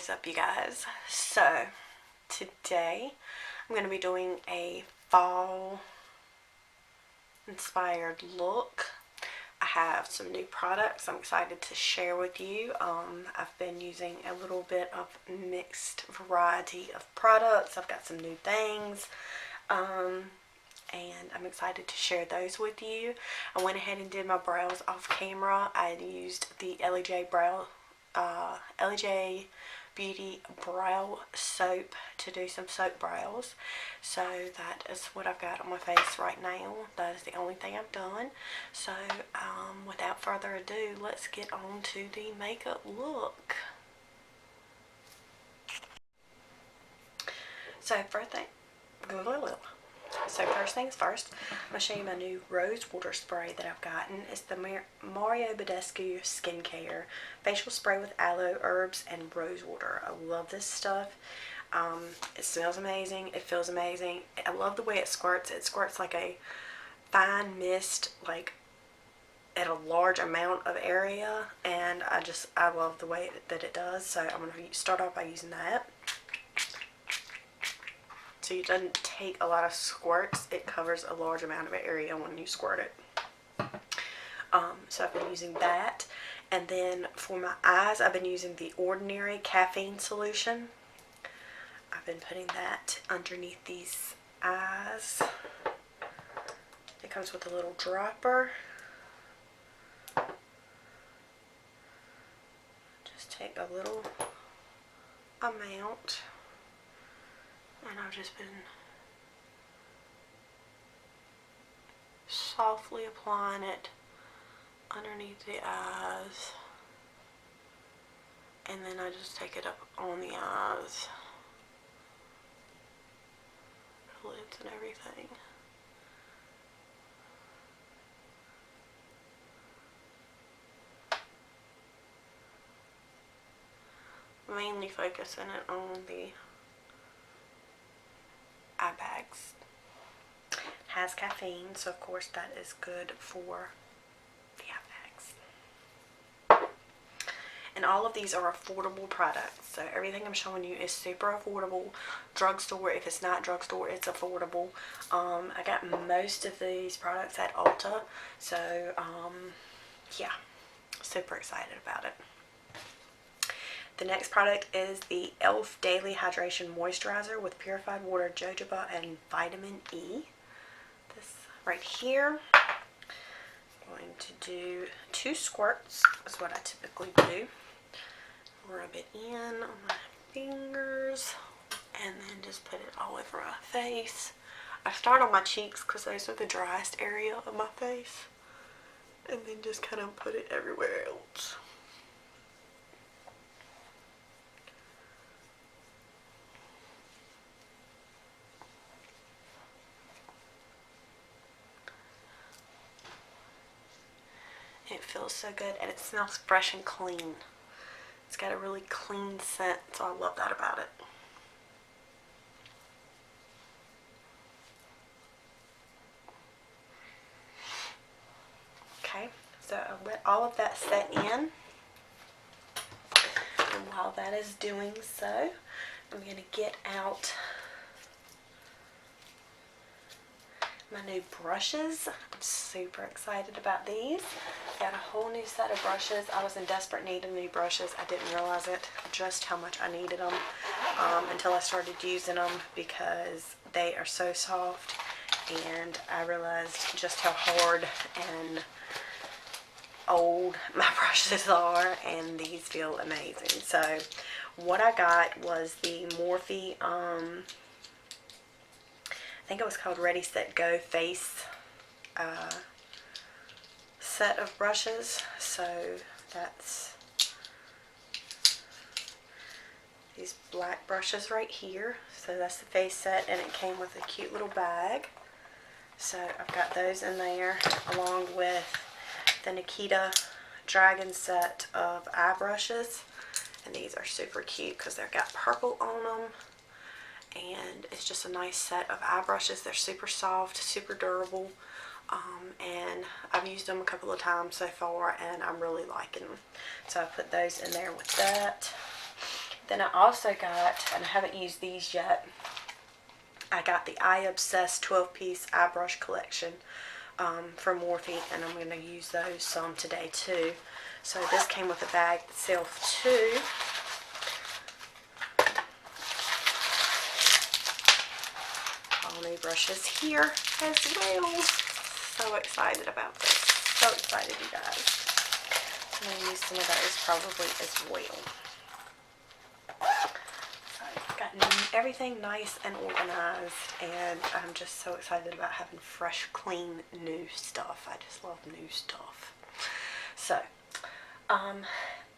is up, you guys? So today I'm going to be doing a fall inspired look. I have some new products I'm excited to share with you. I've been using a little bit of mixed variety of products. I've got some new things and I'm excited to share those with you. I went ahead and did my brows off camera. I used the Elli Beauty Brow Soap to do some soap brows. So that is what I've got on my face right now. That is the only thing I've done. So without further ado, let's get on to the makeup look. So first things first, I'm going to show you my new Rosewater spray that I've gotten. It's the Badescu Skincare Facial Spray with Aloe, Herbs, and Rosewater. I love this stuff. It smells amazing. It feels amazing. I love the way it squirts. It squirts like a fine mist, like at a large amount of area, and I love the way that it does. So I'm going to start off by using that. So it doesn't take a lot of squirts. It covers a large amount of area when you squirt it. So I've been using that. And then for my eyes, I've been using the Ordinary Caffeine Solution. I've been putting that underneath these eyes. It comes with a little dropper. Just take a little amount. And I've just been softly applying it underneath the eyes. And then I just take it up on the eyes, lids and everything. Mainly focusing it on the eye bags. Has caffeine, so of course that is good for the eye bags. And all of these are affordable products, so everything I'm showing you is super affordable. Drugstore, if it's not drugstore, it's affordable. I got most of these products at Ulta, so yeah, super excited about it. The next product is the e.l.f. Daily Hydration Moisturizer with Purified Water, Jojoba, and Vitamin E. This right here. I'm going to do 2 squirts. That's what I typically do. Rub it in on my fingers and then just put it all over my face. I start on my cheeks because those are the driest area of my face. And then just kind of put it everywhere else. It feels so good, and it smells fresh and clean. It's got a really clean scent, so I love that about it. Okay, so I let all of that set in. And while that is doing so, I'm going to get out my new brushes. I'm super excited about these. Got a whole new set of brushes. I was in desperate need of new brushes. I didn't realize it, just how much I needed them until I started using them, because they are so soft, and I realized just how hard and old my brushes are, and these feel amazing. So what I got was the Morphe I think it was called Ready, Set, Go Face set of brushes. So that's these black brushes right here. So that's the face set, and it came with a cute little bag. So I've got those in there, along with the Nikita Dragon set of eye brushes. And these are super cute because they've got purple on them. And it's just a nice set of eye brushes. They're super soft, super durable, and I've used them a couple of times so far, and I'm really liking them. So I put those in there with that. Then I also got, and I haven't used these yet, I got the Eye Obsessed 12-piece eye brush collection from Morphe, and I'm going to use those some today too. So this came with a bag itself too. All new brushes here as well. So excited about this. So excited, you guys. I'm going to use some of those probably as well. So I've gotten everything nice and organized, and I'm just so excited about having fresh, clean, new stuff. I just love new stuff. So,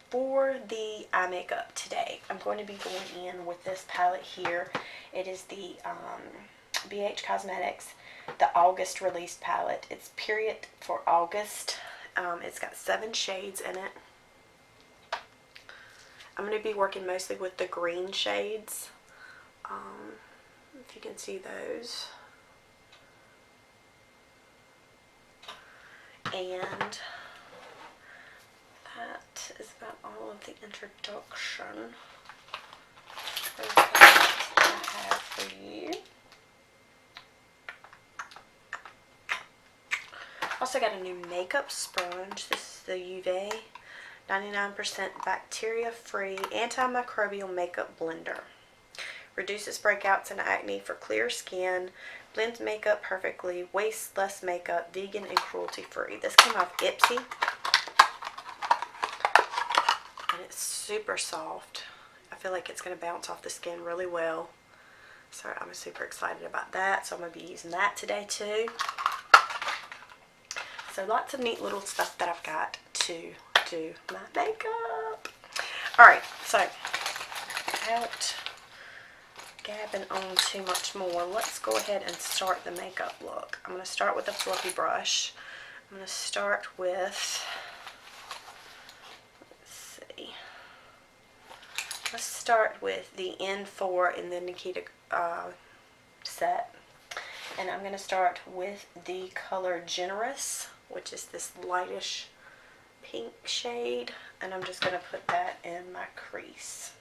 for the eye makeup today, I'm going to be going in with this palette here. It is the BH Cosmetics, the August released palette. It's Period for August. It's got 7 shades in it. I'm going to be working mostly with the green shades. If you can see those. And that is about all of the introduction. I have for you. Also got a new makeup sponge. This is the Uve 99% bacteria-free antimicrobial makeup blender. Reduces breakouts and acne for clear skin. Blends makeup perfectly. Wastes less makeup. Vegan and cruelty-free. This came off Ipsy. And it's super soft. I feel like it's going to bounce off the skin really well. So I'm super excited about that. So I'm going to be using that today too. So lots of neat little stuff that I've got to do my makeup. Alright, so without gabbing on too much more, let's go ahead and start the makeup look. I'm going to start with a fluffy brush. I'm going to start with, let's start with the N4 in the Nikita set. And I'm going to start with the color Generous, which is this lightish pink shade, and I'm just going to put that in my crease.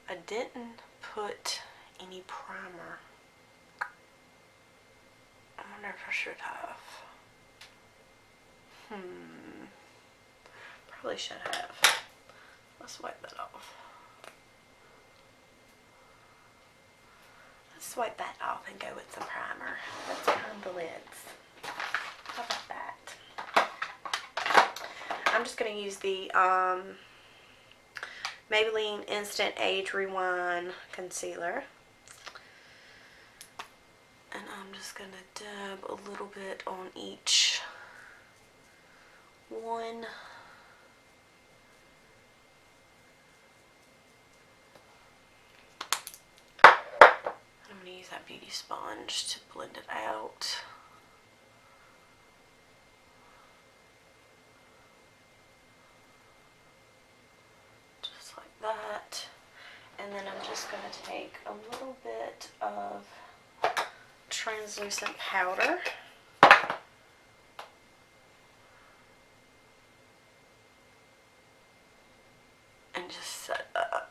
I didn't put any primer. I wonder if I should have. Probably should have. Let's wipe that off. Let's wipe that off and go with some primer. Let's prime the lids. How about that? I'm just going to use the Maybelline Instant Age Rewind Concealer. And I'm just going to dab a little bit on each one. I'm going to use that beauty sponge to blend it out. Just like that. And then I'm just going to take a little bit of translucent powder. And just set that up.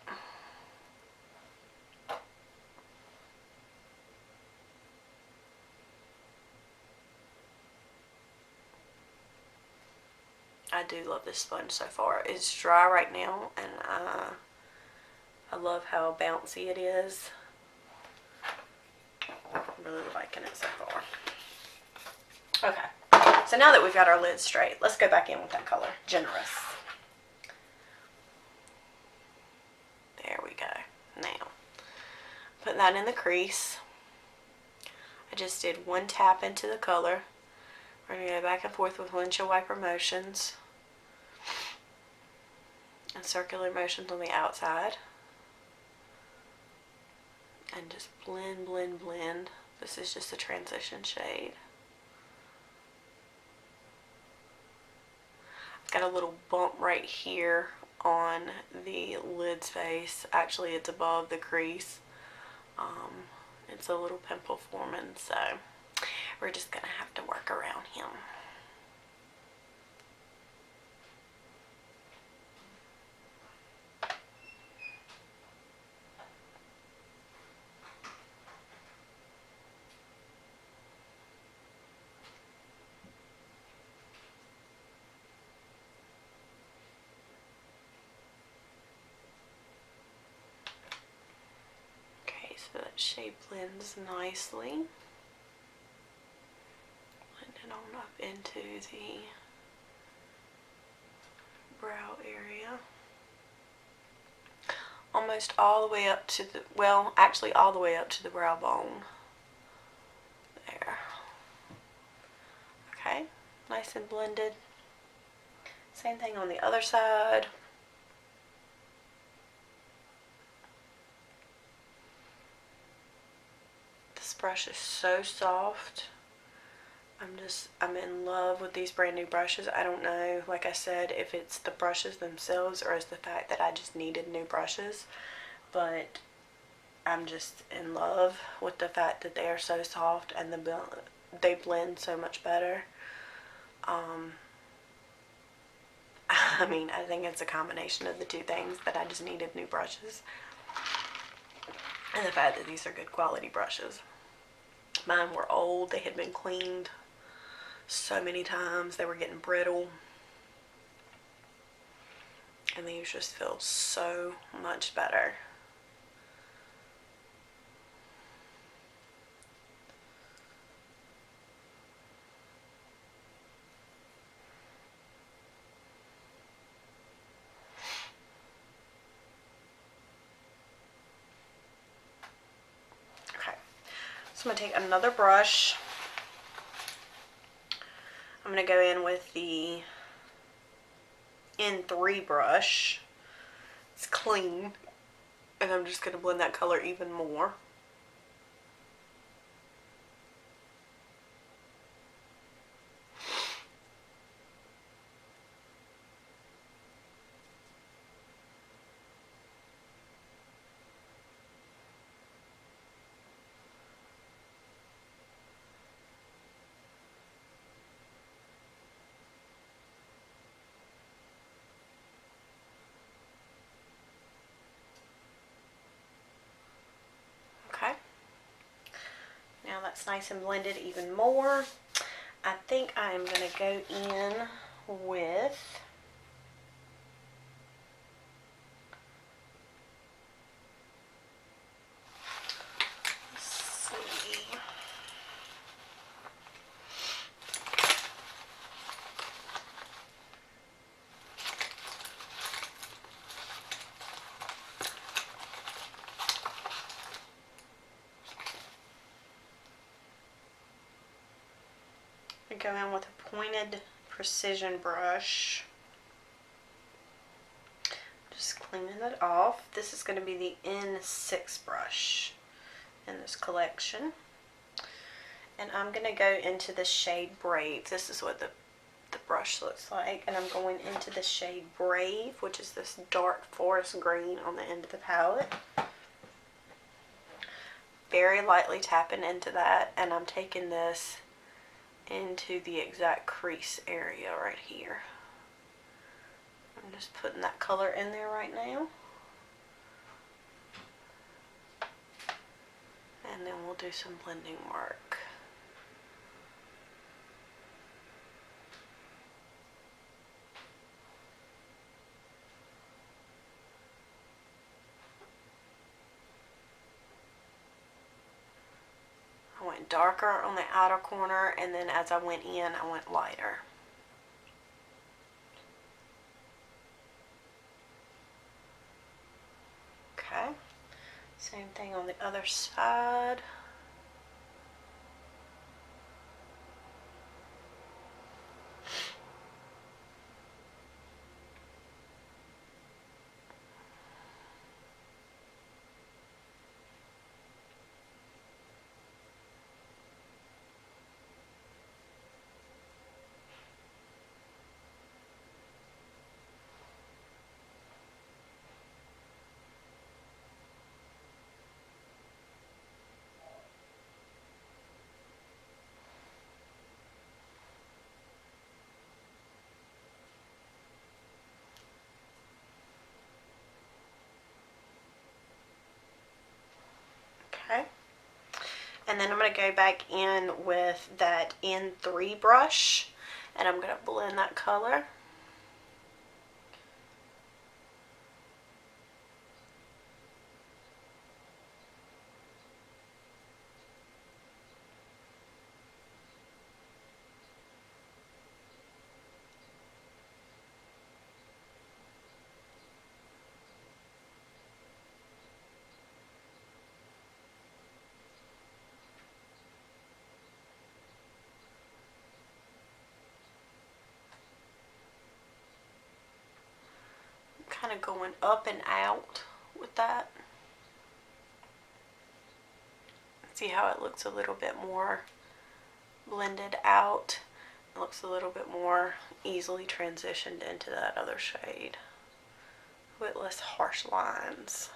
I do love this sponge so far. It's dry right now, and I love how bouncy it is. I'm really liking it so far. Okay, so now that we've got our lids straight, let's go back in with that color, Generous. There we go. Now, put that in the crease. I just did one tap into the color. We're going to go back and forth with windshield wiper motions and circular motions on the outside. And just blend, blend, blend. This is just a transition shade. I've got a little bump right here on the lid space. Actually, it's above the crease. It's a little pimple forming, so we're just going to have to work around him. shade blends nicely. Blend it on up into the brow area. Almost all the way up to the, well, actually all the way up to the brow bone. There. Okay, nice and blended. Same thing on the other side. This brush is so soft. I'm in love with these brand new brushes. I don't know, like I said, if it's the brushes themselves or it's the fact that I just needed new brushes, but I'm just in love with the fact that they are so soft and they blend so much better. I mean, I think it's a combination of the two things, that I just needed new brushes and the fact that these are good quality brushes. Mine were old. They had been cleaned so many times. They were getting brittle. And these just feel so much better. Okay, so I'm going to take another brush. I'm going to go in with the N3 brush. It's clean. And I'm just going to blend that color even more. Okay. Now that's nice and blended even more. I think I am going to go in with go in with a pointed precision brush. Just cleaning it off. This is going to be the N6 brush in this collection. And I'm going to go into the shade Brave. This is what the brush looks like. And I'm going into the shade Brave, which is this dark forest green on the end of the palette. Very lightly tapping into that. And I'm taking this into the exact crease area right here. I'm just putting that color in there right now. And then we'll do some blending work. I went darker on the outer corner, and then as I went in, I went lighter. Okay, same thing on the other side. Okay, and then I'm going to go back in with that N3 brush, and I'm going to blend that color. of going up and out with that. See how it looks a little bit more blended out. It looks a little bit more easily transitioned into that other shade with less harsh lines.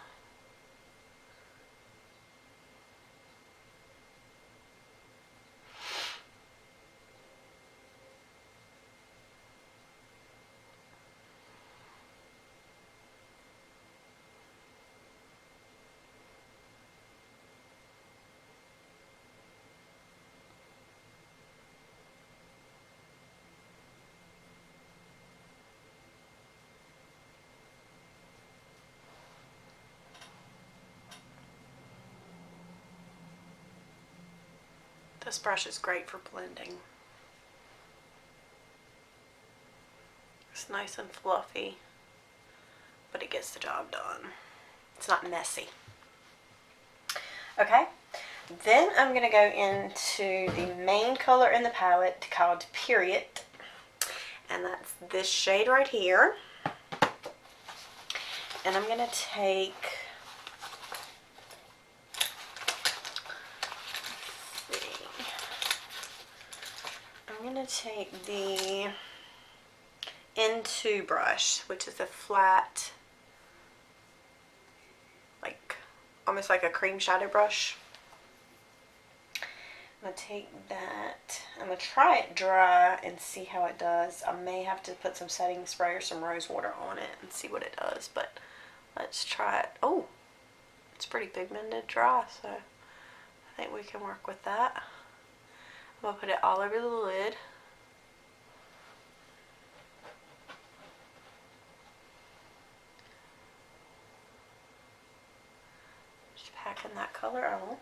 This brush is great for blending. It's nice and fluffy, but it gets the job done. It's not messy. Okay, then I'm going to go into the main color in the palette called Periodt, and that's this shade right here. And I'm going to take, the N2 brush, which is a flat, like almost like a cream shadow brush. I'm going to take that, I'm going to try it dry and see how it does. I may have to put some setting spray or some rose water on it and see what it does, but let's try it. Oh, it's pretty pigmented dry, so I think we can work with that. I'm going to put it all over the lid. Just packing that color on.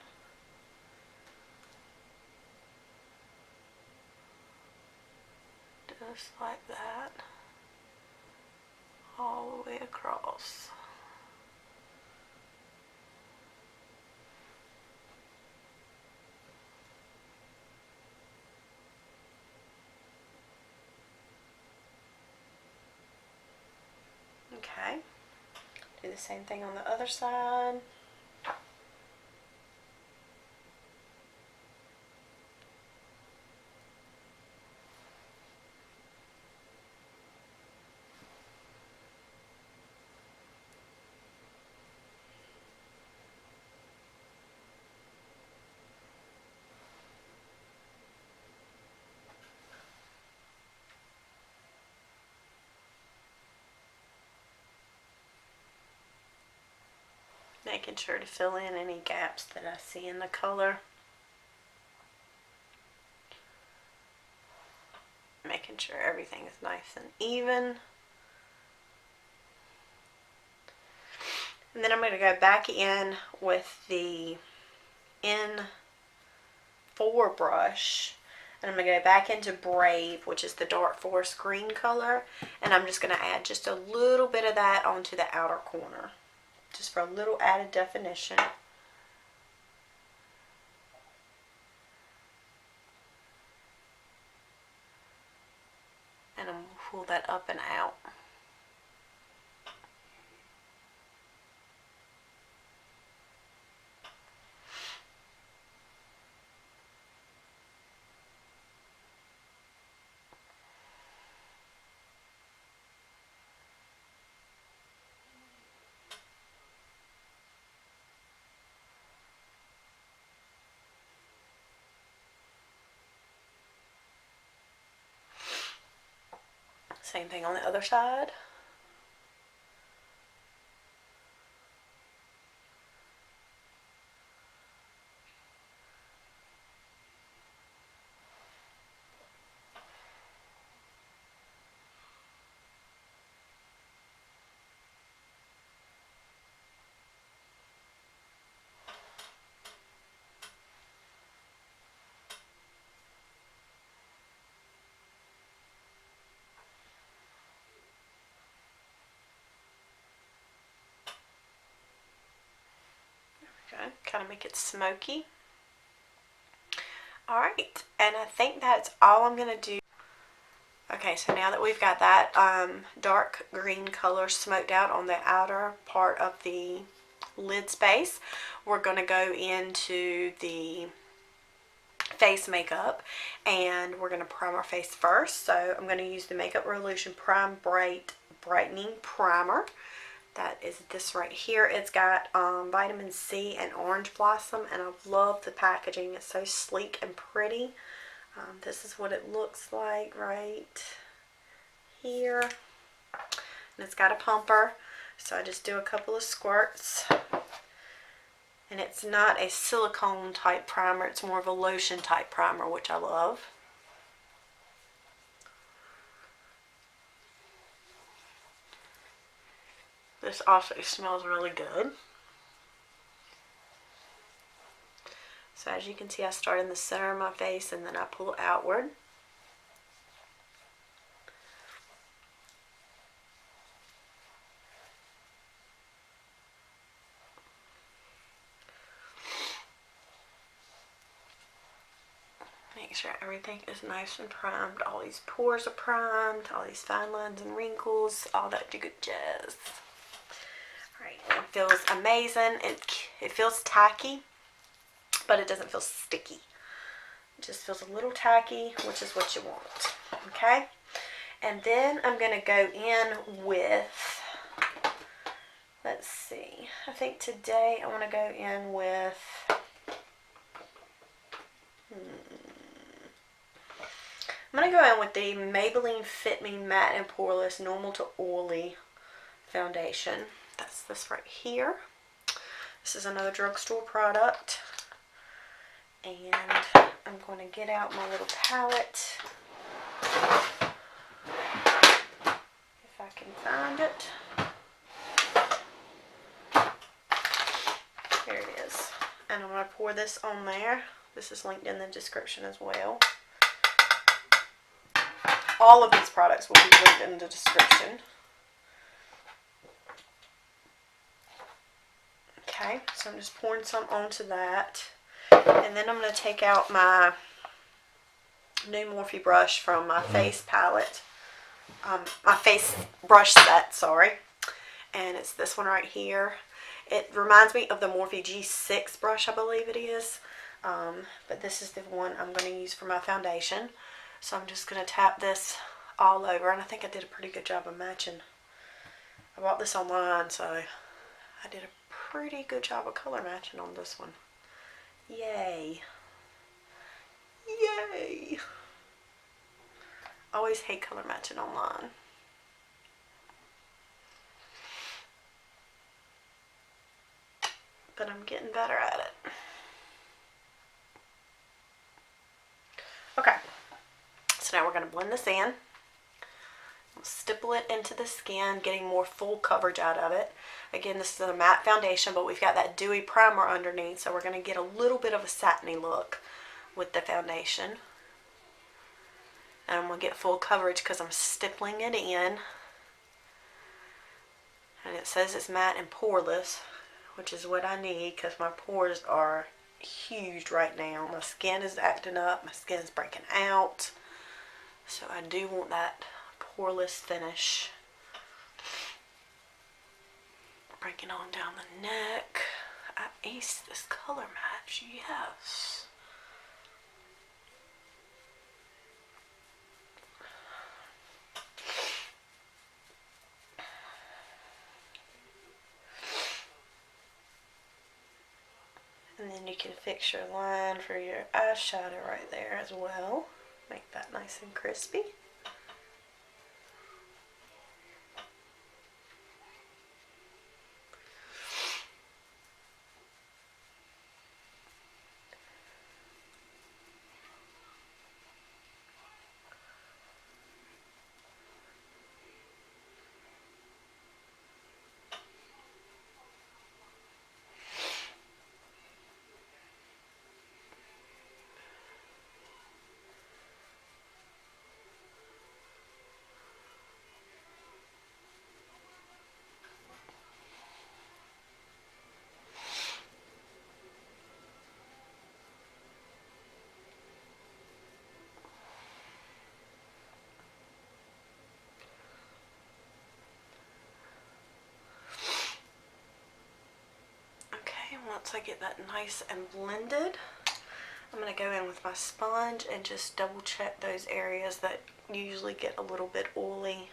Just like that. All the way across. Okay, do the same thing on the other side. Making sure to fill in any gaps that I see in the color. Making sure everything is nice and even. And then I'm going to go back in with the N4 brush. And I'm going to go back into Brave, which is the dark forest green color. And I'm just going to add just a little bit of that onto the outer corner, just for a little added definition. And I'm going to pull that up and out. Same thing on the other side. Okay, kind of make it smoky. Alright, and I think that's all I'm going to do. Okay, so now that we've got that dark green color smoked out on the outer part of the lid space, we're going to go into the face makeup, and we're going to prime our face first. So I'm going to use the Makeup Revolution Prime Bright Brightening Primer. That is this right here. It's got vitamin C and orange blossom, and I love the packaging. It's so sleek and pretty. This is what it looks like right here. And it's got a pumper, so I just do a couple of squirts. And it's not a silicone type primer, it's more of a lotion type primer, which I love. This also smells really good. So as you can see, I start in the center of my face and then I pull outward. Make sure everything is nice and primed. All these pores are primed, all these fine lines and wrinkles, all that good jazz. Alright, it feels amazing. It feels tacky, but it doesn't feel sticky. It just feels a little tacky, which is what you want. Okay? And then I'm going to go in with, let's see, I think today I want to go in with, I'm going to go in with the Maybelline Fit Me Matte and Poreless Normal to Oily Foundation. That's this right here. This is another drugstore product. And I'm going to get out my little palette, if I can find it. There it is. And I'm going to pour this on there. This is linked in the description as well. All of these products will be linked in the description. Okay, so I'm just pouring some onto that. And then I'm going to take out my new Morphe brush from my face palette. My face brush set, sorry. And it's this one right here. It reminds me of the Morphe G6 brush, I believe it is. But this is the one I'm going to use for my foundation. So I'm just going to tap this all over. And I think I did a pretty good job of matching. I bought this online, so I did a pretty good job of color matching on this one. Yay. Yay. Always hate color matching online. But I'm getting better at it. Okay. So now we're going to blend this in. We'll stipple it into the skin, getting more full coverage out of it. Again, this is a matte foundation, but we've got that dewy primer underneath, so we're going to get a little bit of a satiny look with the foundation. And I'm going to get full coverage because I'm stippling it in. And it says it's matte and poreless, which is what I need because my pores are huge right now. My skin is acting up. My skin is breaking out. So I do want that poreless finish. Breaking on down the neck. I aced this color match, yes. And then you can fix your line for your eyeshadow right there as well. Make that nice and crispy. once I get that nice and blended, I'm going to go in with my sponge and just double check those areas that usually get a little bit oily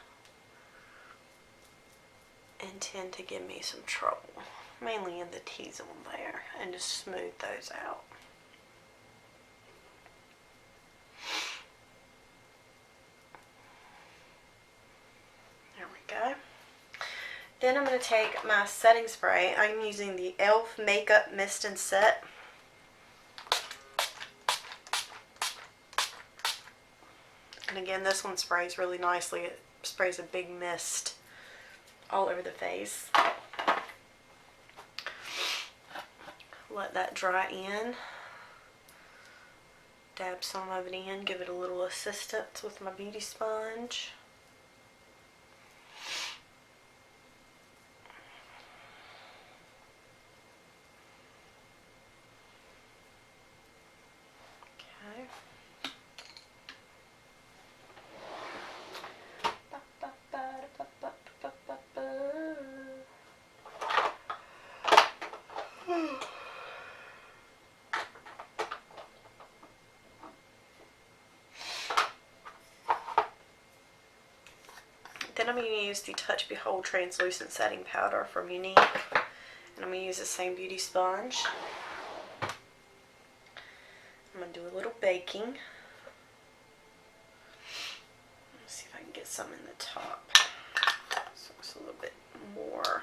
and tend to give me some trouble, mainly in the T-zone there, and just smooth those out. There we go. Then I'm going to take my setting spray. I'm using the e.l.f. Makeup Mist and Set. And again, this one sprays really nicely. It sprays a big mist all over the face. Let that dry in. Dab some of it in, give it a little assistance with my beauty sponge. Then I'm going to use the Touch Behold Translucent Setting Powder from Younique. And I'm going to use the same beauty sponge. I'm going to do a little baking. Let's see if I can get some in the top. So it's a little bit more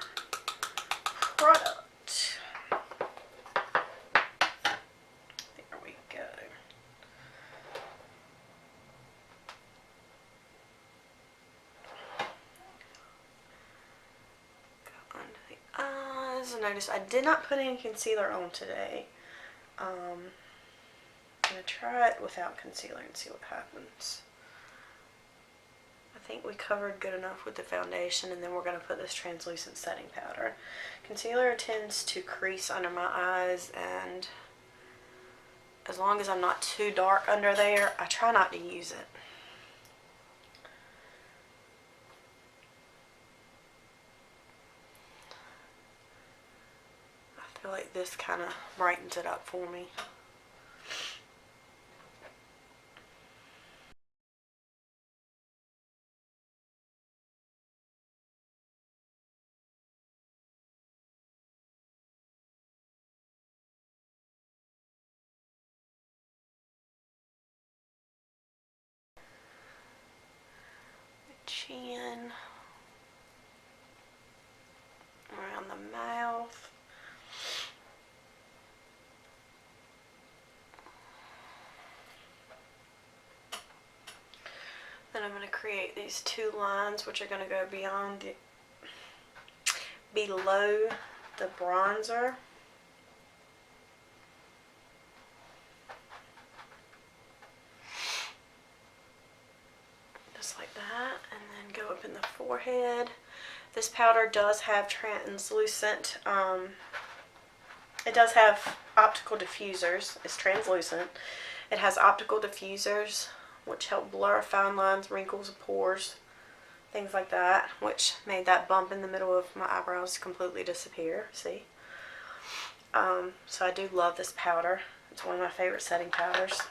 product. There we go. Notice I did not put any concealer on today. I'm going to try it without concealer and see what happens. I think we covered good enough with the foundation, and then we're going to put this translucent setting powder. Concealer tends to crease under my eyes, and as long as I'm not too dark under there, I try not to use it. I feel like this kind of brightens it up for me. Chin, around the mouth. Then I'm going to create these two lines, which are going to go below the bronzer. Just like that, and then go up in the forehead. This powder does have translucent, it does have optical diffusers. It's translucent. It has optical diffusers, which help blur fine lines, wrinkles, pores, things like that, which made that bump in the middle of my eyebrows completely disappear. See? So I do love this powder. It's one of my favorite setting powders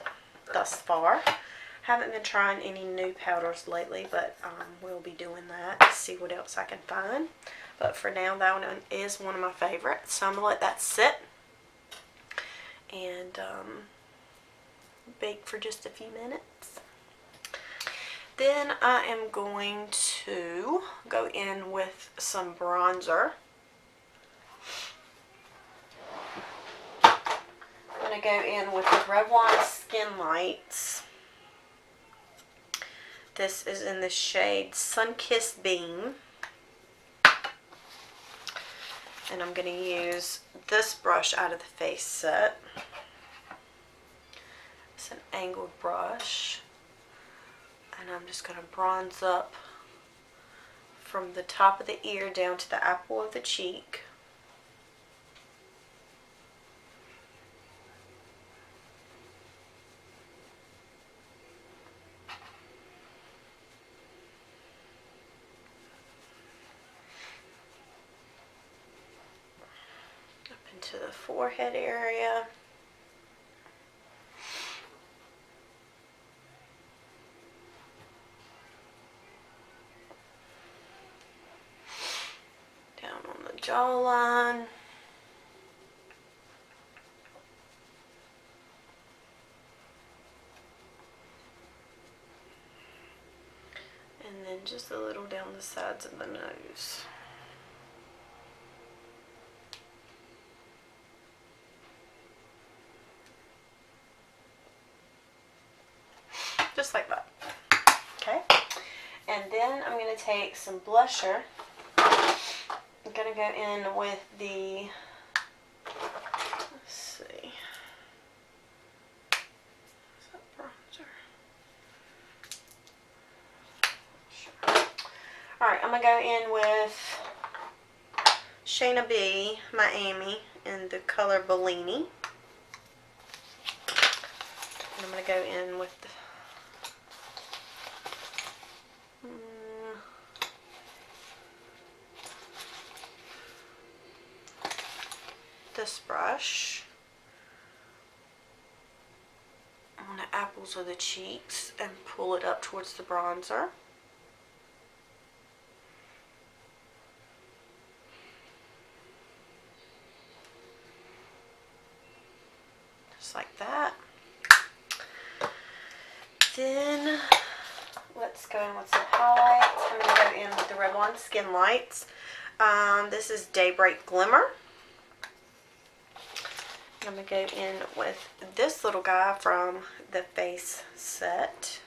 thus far. Haven't been trying any new powders lately, but we'll be doing that to see what else I can find. But for now, that one is one of my favorites. So I'm going to let that sit and bake for just a few minutes. Then I am going to go in with some bronzer. I'm going to go in with the Revlon Skinlights. This is in the shade Sunkissed Beam. And I'm going to use this brush out of the Face set. It's an angled brush. And I'm just going to bronze up from the top of the ear down to the apple of the cheek. into the forehead area. Down on the jawline. And then just a little down the sides of the nose. Just like that. Okay. And then I'm going to take some blusher. I'm going to go in with the, let's see, is that bronzer? Sure. Alright, I'm going to go in with Shayna B, Miami, in the color Bellini. And I'm going to go in with the this brush on the apples of the cheeks and pull it up towards the bronzer. Just like that. Then let's go in with some highlights. I'm going to go in with the Revlon Skinlights. This is Daybreak Glimmer. I'm going to go in with this little guy from the Face set.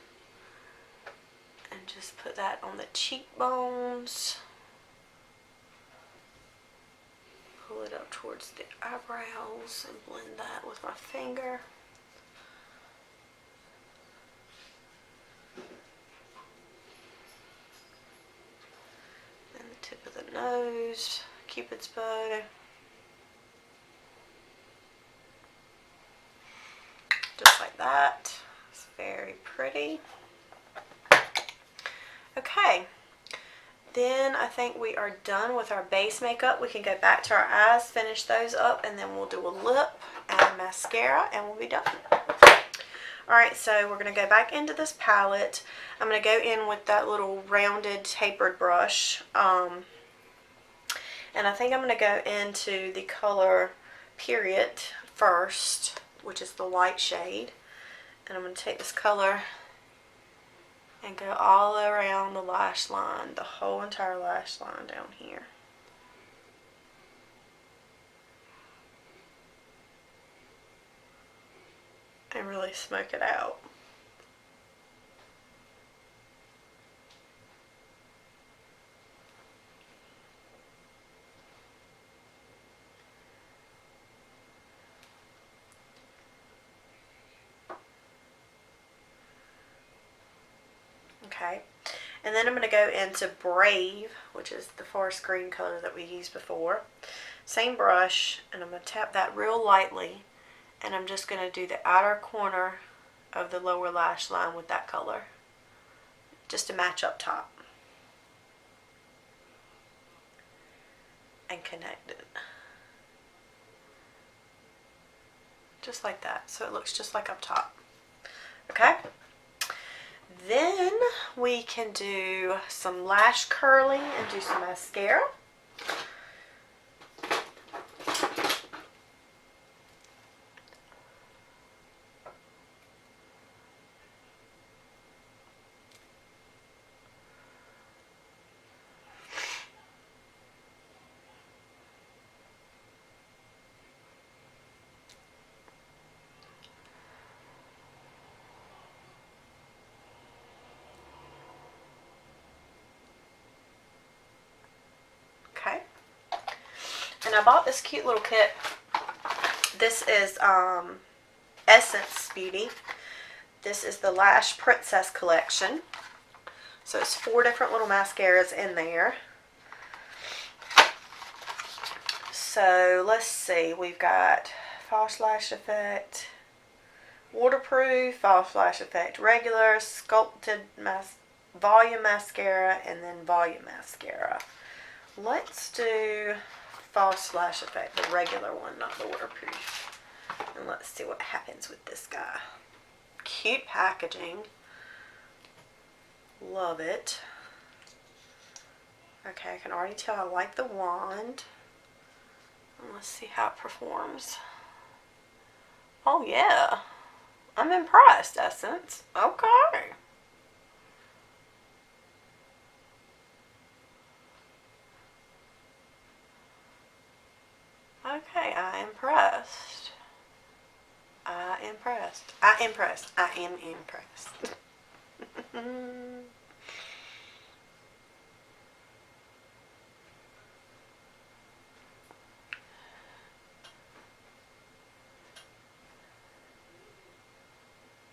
And just put that on the cheekbones. Pull it up towards the eyebrows and blend that with my finger. And the tip of the nose, Cupid's bow. Just like that. It's very pretty. Okay. Then I think we are done with our base makeup. We can go back to our eyes, finish those up, and then we'll do a lip and mascara, and we'll be done. Alright, so we're going to go back into this palette. I'm going to go in with that little rounded tapered brush. And I think I'm going to go into the color Period first, which is the light shade. And I'm going to take this color and go all around the lash line, the whole entire lash line down here. And really smoke it out. Okay, and then I'm going to go into Brave, which is the forest green color that we used before. Same brush, and I'm going to tap that real lightly, and I'm just going to do the outer corner of the lower lash line with that color, just to match up top. And connect it. Just like that, so it looks just like up top. Okay? Then we can do some lash curling and do some mascara. Okay. And I bought this cute little kit. This is Essence Beauty. This is the Lash Princess collection. So it's 4 different little mascaras in there. So let's see. We've got False Lash Effect, Waterproof, False Lash Effect Regular, Sculpted Volume Mascara, and then Volume Mascara. Let's do false lash effect, the regular one, not the waterproof. And let's see what happens with this guy. Cute packaging. Love it. Okay, I can already tell I like the wand. Let's see how it performs. Oh yeah, I'm impressed, Essence. Okay. Okay, I am impressed. I am impressed. I am impressed. I am impressed.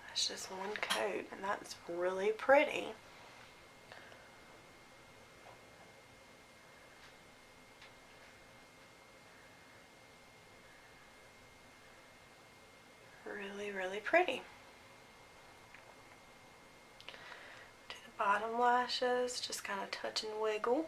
That's just one coat, and that's really pretty. Really, really pretty. Do the bottom lashes, just kind of touch and wiggle.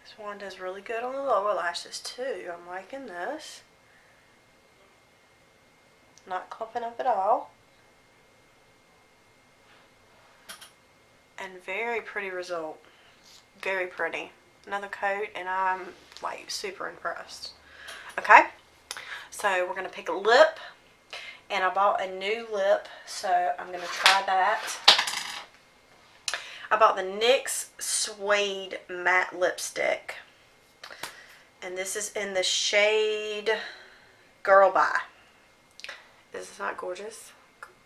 This one does really good on the lower lashes too. I'm liking this. Not clumping up at all. And very pretty result. Very pretty. Another coat and I'm like super impressed. Okay, so we're going to pick a lip. And I bought a new lip, so I'm going to try that. I bought the NYX Suede matte lipstick. And this is in the shade Girl Bye. Is this not gorgeous?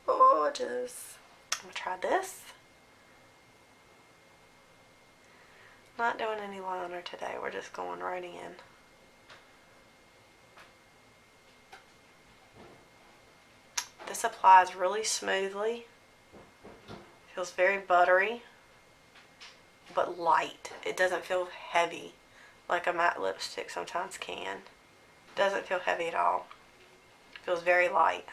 Gorgeous. I'm going to try this. Not doing any liner today. We're just going right in. This applies really smoothly. Feels very buttery, but light. It doesn't feel heavy like a matte lipstick sometimes can. Doesn't feel heavy at all. Feels very light.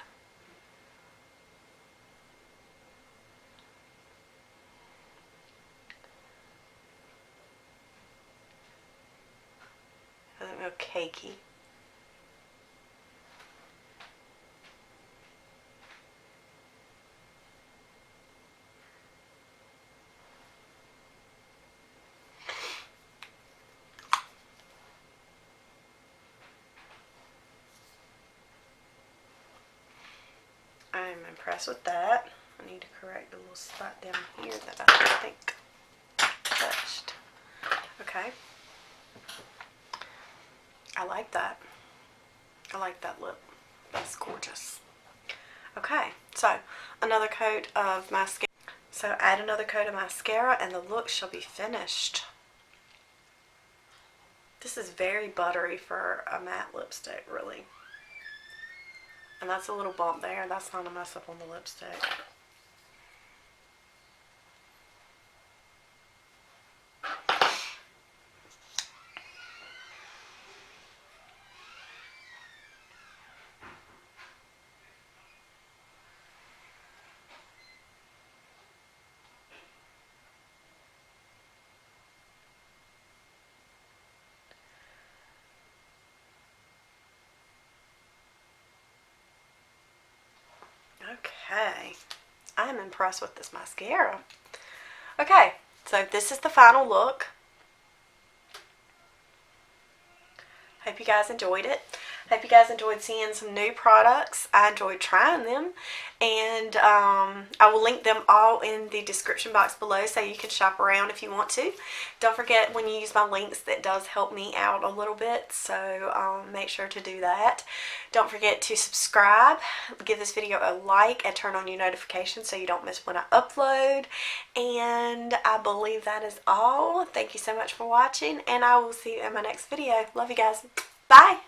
Doesn't feel cakey. I'm impressed with that. I need to correct the little spot down here that I think touched. Okay. I like that. I like that lip. That's gorgeous. Okay, so another coat of mascara. So add another coat of mascara and the look shall be finished. This is very buttery for a matte lipstick, really. And that's a little bump there. That's not a mess up on the lipstick. Okay, I'm impressed with this mascara. Okay, so this is the final look. Hope you guys enjoyed it. Hope you guys enjoyed seeing some new products. I enjoyed trying them. And I will link them all in the description box below so you can shop around if you want to. Don't forget, when you use my links, that does help me out a little bit. So make sure to do that. Don't forget to subscribe, give this video a like, and turn on your notifications so you don't miss when I upload. And I believe that is all. Thank you so much for watching, and I will see you in my next video. Love you guys. Bye.